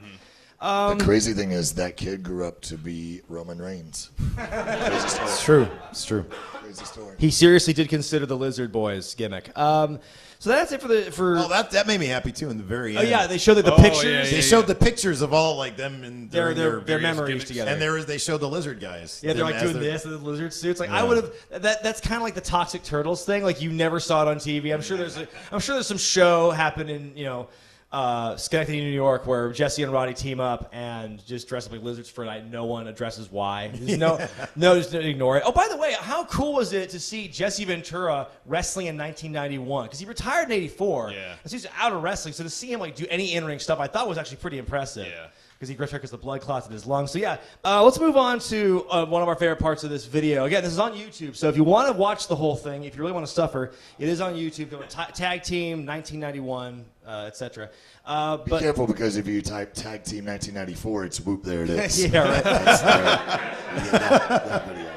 The crazy thing is that kid grew up to be Roman Reigns. Crazy story. It's true. It's true. Crazy story. He seriously did consider the Lizard Boys gimmick. So that's it for. Oh, that made me happy too in the very end. Oh yeah, they showed the pictures. They showed the pictures of all like them and their memories gimmicks. together. And they showed the lizard guys. Yeah, they're like doing this and the lizard suits. Like I would have. That's kind of like the Toxic Turtles thing. Like you never saw it on TV. I'm sure there's some show happening. Schenectady, New York, where Jesse and Roddy team up and just dress up like lizards for a night. No one addresses why. Just ignore it. Oh, by the way, how cool was it to see Jesse Ventura wrestling in 1991? Because he retired in '84. Yeah. So he's out of wrestling. So to see him like do any in-ring stuff, I thought was actually pretty impressive. Yeah. Because he retired because the blood clots in his lungs. So yeah, let's move on to one of our favorite parts of this video. Again, this is on YouTube. So if you want to watch the whole thing, if you really want to suffer, it is on YouTube. Go to Tag Team 1991. Etc. Be careful because if you type Tag Team 1994, it's whoop, there it is. Yeah, right. that video.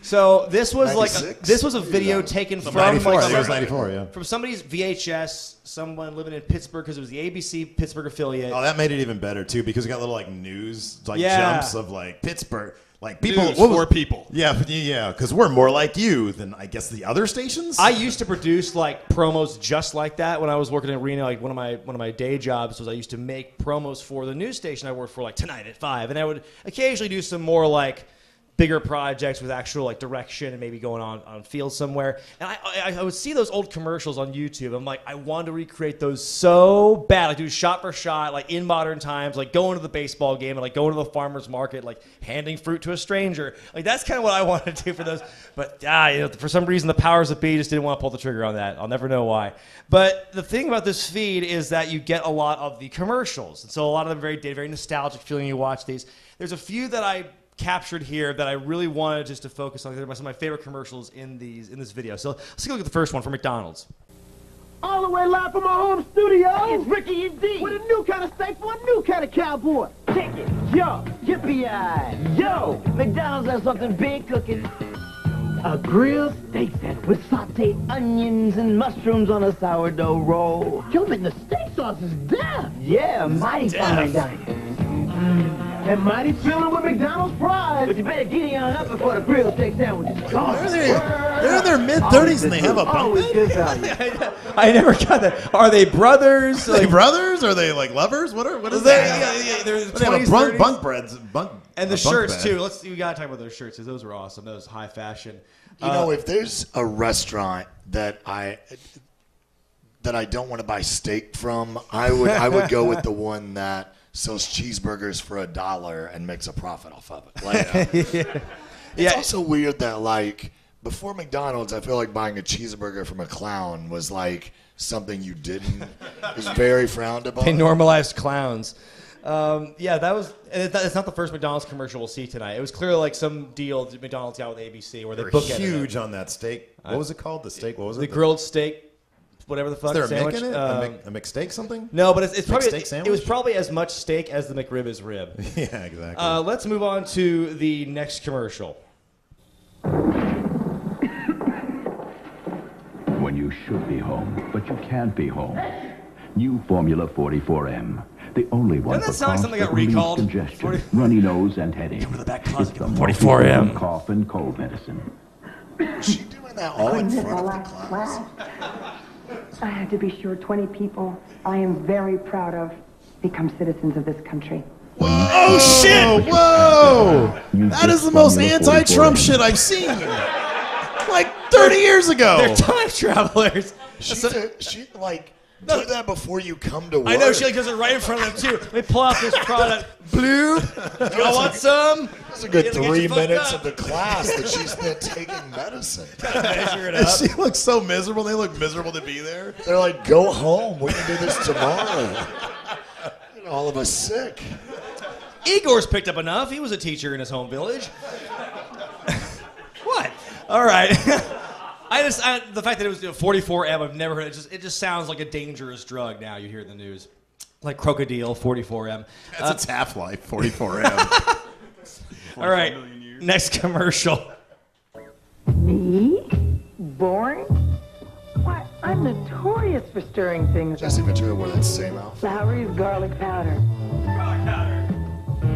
So this was 96? a video taken from 94. It was 94, yeah. From somebody's VHS, someone living in Pittsburgh because it was the ABC Pittsburgh affiliate. Oh, that made it even better too because we got little like news jumps of like Pittsburgh. Like people, news for people. Yeah, because we're more like you than I guess the other stations. I used to produce like promos just like that when I was working in Reno. Like one of my day jobs was I used to make promos for the news station I worked for, like Tonight at 5, and I would occasionally do some more like bigger projects with actual like direction and maybe going on field somewhere. And I would see those old commercials on YouTube. I'm like, I wanted to recreate those so bad. Like do shot for shot, like in modern times, like going to the baseball game and like going to the farmer's market, like handing fruit to a stranger. Like that's kind of what I wanted to do for those. But for some reason the powers that be just didn't want to pull the trigger on that. I'll never know why. But the thing about this feed is that you get a lot of the commercials. And so a lot of them very nostalgic feeling you watch these. There's a few that I captured here that I really wanted just to focus on. They're some of my favorite commercials in this video. So let's take a look at the first one from McDonald's. All the way live from our home studio. It's Ricky and D with a new kind of steak for a new kind of cowboy. Kick it, yo, yippee-yi, yo. McDonald's has something big cooking. A grilled steak set with sauteed onions and mushrooms on a sourdough roll. Yo, man, the steak sauce is death. Yeah, mighty fine dining. And mighty filling with McDonald's fries. But you better get on up before the grilled steak sandwich is gone. They're in their mid-30s and they have a bunk bed? I never got that. Are they brothers? Are they brothers? Are they like lovers? What is that? Yeah, they're they have a bunk beds. And the shirts, too. We got to talk about those shirts because those were awesome. Those high fashion. If there's a restaurant that I don't want to buy steak from, I would go with the one that sells cheeseburgers for $1 and makes a profit off of it. Like, it's also weird that like before McDonald's, I feel like buying a cheeseburger from a clown was like something you didn't. It was very frowned upon. They normalized clowns. That was. It's not the first McDonald's commercial we'll see tonight. It was clearly like some deal that McDonald's got with ABC where they bookended huge on that steak. What was it called? The steak. What was it? The grilled steak. Whatever the fuck. Is there a sandwich. Mick in it? A McSteak something? No, but it's probably sandwich? it was probably as much steak as the McRib is rib. Yeah, exactly. Let's move on to the next commercial. When you should be home, but you can't be home. New Formula 44M. The only one Doesn't that for sound like cough something that got that relieves recalled? congestion, runny nose, and headache. Come to the back closet. It's the 44M. cough and cold medicine. Is she doing that all in front of the class? I had to be sure 20 people I am very proud of become citizens of this country. Oh, shit! Whoa! That is the most anti-Trump shit I've seen. Like 30 years ago. They're time travelers. She Do that before you come to work. I know, she like does it right in front of them too. Let me pull out this product. Blue, y'all want some? That's a good 3 minutes of the class that she spent taking medicine. Measure it And up. she looks so miserable. They look miserable to be there. They're like, go home. We can do this tomorrow. All of us sick. Igor's picked up enough. He was a teacher in his home village. What? All right. The fact that it was 44M, I've never heard it. It just sounds like a dangerous drug now you hear in the news. Like crocodile, 44M. That's its half-life, 44M. All right, next commercial. Me? Boring? Why, I'm notorious for stirring things. Jesse Ventura wore that same outfit. Lowry's garlic powder. Garlic powder.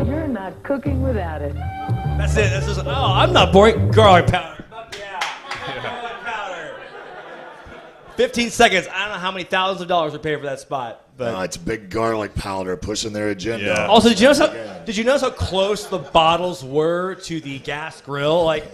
You're not cooking without it. That's it. That's just, I'm not boring. Garlic powder. Yeah. Garlic powder. 15 seconds. I don't know how many thousands of dollars we paid for that spot. But No, it's big garlic powder pushing their agenda. Yeah. also, did you notice how close the bottles were to the gas grill? Like,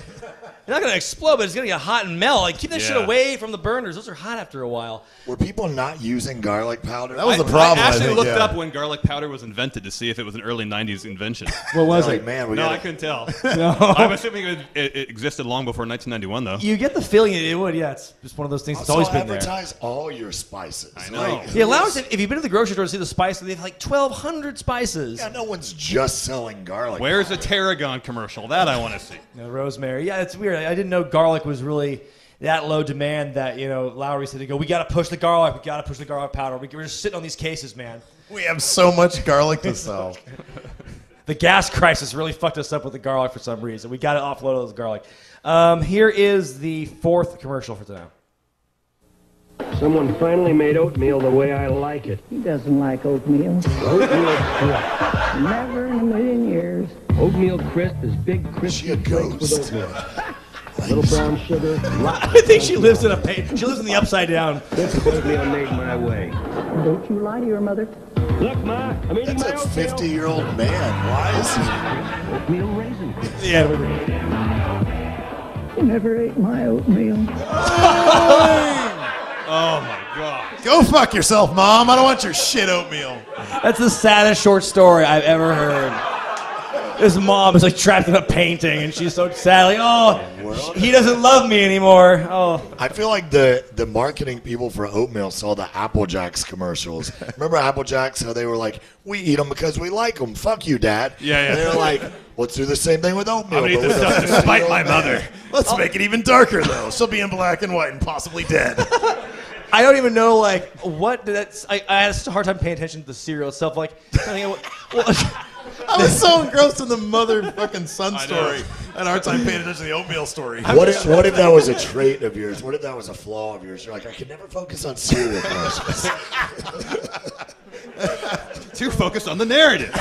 they're not going to explode, but it's going to get hot and melt. Like, keep that shit away from the burners. Those are hot after a while. Were people not using garlic powder? That was the problem. I actually think, looked yeah. up when garlic powder was invented to see if it was an early 90s invention. What was Like, man, we No, gotta- I couldn't tell. No. I'm assuming it existed long before 1991, though. You get the feeling it would, yeah. It's just one of those things that's always been there. advertise all your spices. I know. Like, Yeah, Lowry's, if you've been to the grocery store to see the spices, they have like 1,200 spices. yeah, no one's just selling garlic. Where's the Tarragon commercial? That I want to see. Rosemary. Yeah, it's weird. I didn't know garlic was really that low demand that, Lowry said to go, we got to push the garlic. We got to push the garlic powder. We're just sitting on these cases, man. We have so much garlic to sell. The gas crisis really fucked us up with the garlic for some reason. We got to offload all this garlic. Here is the fourth commercial for tonight. Someone finally made oatmeal the way I like it. He doesn't like oatmeal. Oatmeal crisp. Never in a million years. Oatmeal crisp is big crispy flakes with oatmeal. Little brown sugar. I think she lives in she lives in the upside down. This is oatmeal made my way. Don't you lie to your mother. Look, Ma, I'm eating That's my a oatmeal. 50-year-old man. Why is he? Oatmeal raisin. Yeah. You never ate my oatmeal. Oh, my God. Go fuck yourself, Mom. I don't want your shit oatmeal. That's the saddest short story I've ever heard. His mom is like trapped in a painting, and she's so sad. Like, he doesn't love me anymore. Oh, I feel like the marketing people for oatmeal saw the Apple Jacks commercials. Remember Apple Jacks? How they were like, we eat them because we like them. Fuck you, Dad. Yeah. And they were like, let's do the same thing with oatmeal. I'm gonna eat but this with stuff a despite 50-year-old my man. mother. Let's make it even darker, though. She'll be in black and white and possibly dead. I don't even know what that's. I had such a hard time paying attention to the cereal itself. Like, I was so engrossed in the motherfucking son story. I had a hard time paying attention to the oatmeal story. What if that was a trait of yours? What if that was a flaw of yours? You're like, I can never focus on cereal commercials. Too focused on the narrative.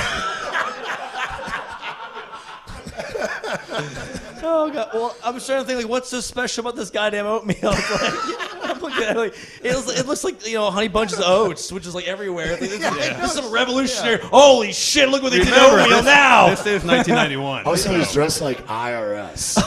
oh god. Well, I'm trying to think what's so special about this goddamn oatmeal? I'm looking at it, it looks like Honey Bunches of Oats, which is like everywhere. This is some revolutionary. Holy shit! Look what they did to oatmeal now. This is 1991. Also, he's dressed like IRS.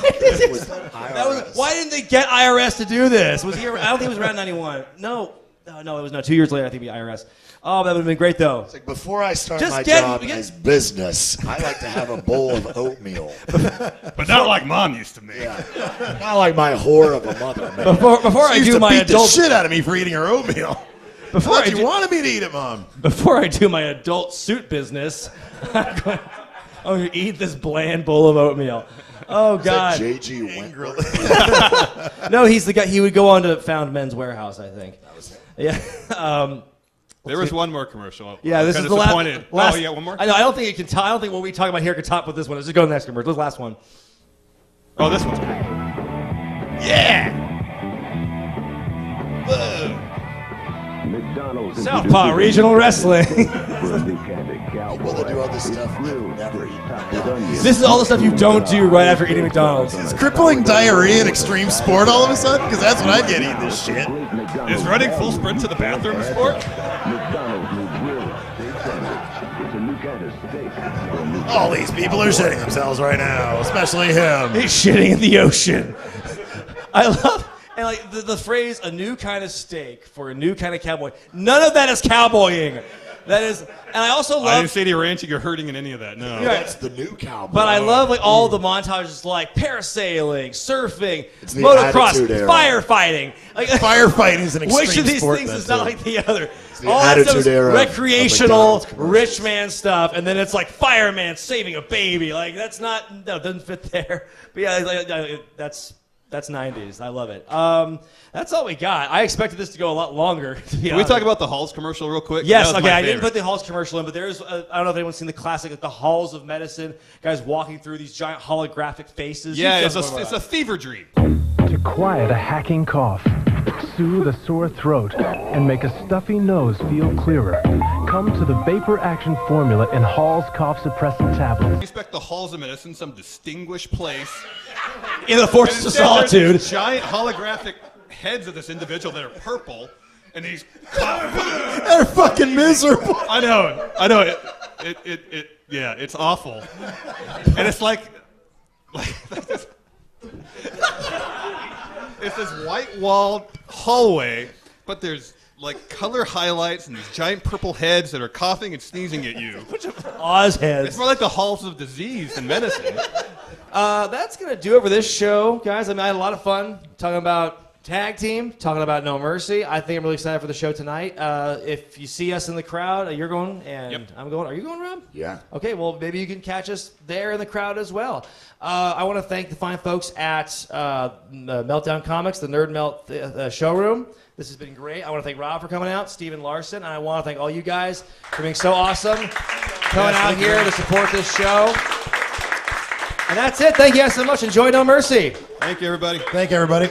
Was that IRS? Why didn't they get IRS to do this? Was he? I don't think it was around 91. No, it was not. 2 years later, I think it'd be IRS. Oh, that would have been great though. It's like before I start Just my get- job get- as business, I like to have a bowl of oatmeal. But not like Mom used to make. Yeah. Not like my whore of a mother, man. Before I She used do to my beat adult the shit out of me for eating her oatmeal. Before I you do- wanted me to eat it, Mom. Before I do my adult suit business, I'm going to eat this bland bowl of oatmeal. Oh Is that God! J.G. Wentworth? No, he's the guy. He would go on to found Men's Warehouse, I think. That was it. Yeah. There was one more commercial. Yeah, this I'm is kinda the disappointed. last. Oh, yeah, one more? I know. I don't think it can. I don't think what we talk about here can top with this one. Let's just go to the next commercial. This is the last one. Oh, this one's cool. Yeah. McDonald's Southpaw Regional Wrestling. People that do all this stuff never eat McDonald's. This is all the stuff you don't do right after eating McDonald's. Is crippling diarrhea an extreme sport all of a sudden? Because that's what I'd get eating this shit. Is running full sprint to the bathroom a sport? All these people are shitting themselves right now, especially him. He's shitting in the ocean. I love. And like the phrase "a new kind of steak for a new kind of cowboy," none of that is cowboying. That is, and I also love. I didn't see any ranching or hurting in any of that. No, that's the new cowboy. But I love like all the montages, like parasailing, surfing, It's the motocross, Attitude Era. firefighting. Like, Firefighting is an extreme which of these sport, things then, is not too. like the other? the All that stuff Attitude is Era of recreational, McDonald's commercials. rich man stuff, and then it's like fireman saving a baby. Like that's not, no, it doesn't fit there. But yeah, that's 90s. I love it. That's all we got. I expected this to go a lot longer. To be Can we honest. talk about the Halls commercial real quick? Yes, That was okay. my I didn't favorite. put the Halls commercial in, but there's, I don't know if anyone's seen the classic, like the Halls of Medicine, guys walking through these giant holographic faces. Yeah, You it's guys know a about fever dream. To quiet a hacking cough, soothe a sore throat, and make a stuffy nose feel clearer, come to the Vapor Action formula in Hall's cough suppressant tablets. You expect the Halls of Medicine, some distinguished place. In the Fortress of Solitude. There's giant holographic heads of this individual that are purple, and he's They're fucking miserable. I know. Yeah, it's awful. And it's like this, it's this white-walled hallway, but there's like color highlights and these giant purple heads that are coughing and sneezing at you. Oz heads. It's more like the halls of disease than medicine. That's going to do it for this show, guys. I mean, I had a lot of fun talking about tag team, talking about No Mercy. I think I'm really excited for the show tonight. If you see us in the crowd, you're going, and Yep. I'm going. Are you going, Rob? Yeah. Okay, well, maybe you can catch us there in the crowd as well. I want to thank the fine folks at Meltdown Comics, the Nerd Melt Showroom. This has been great. I want to thank Rob for coming out, Stephen Larson, and I want to thank all you guys for being so awesome, coming out here to support this show. And that's it. Thank you guys so much. Enjoy No Mercy. Thank you, everybody. Thank you, everybody.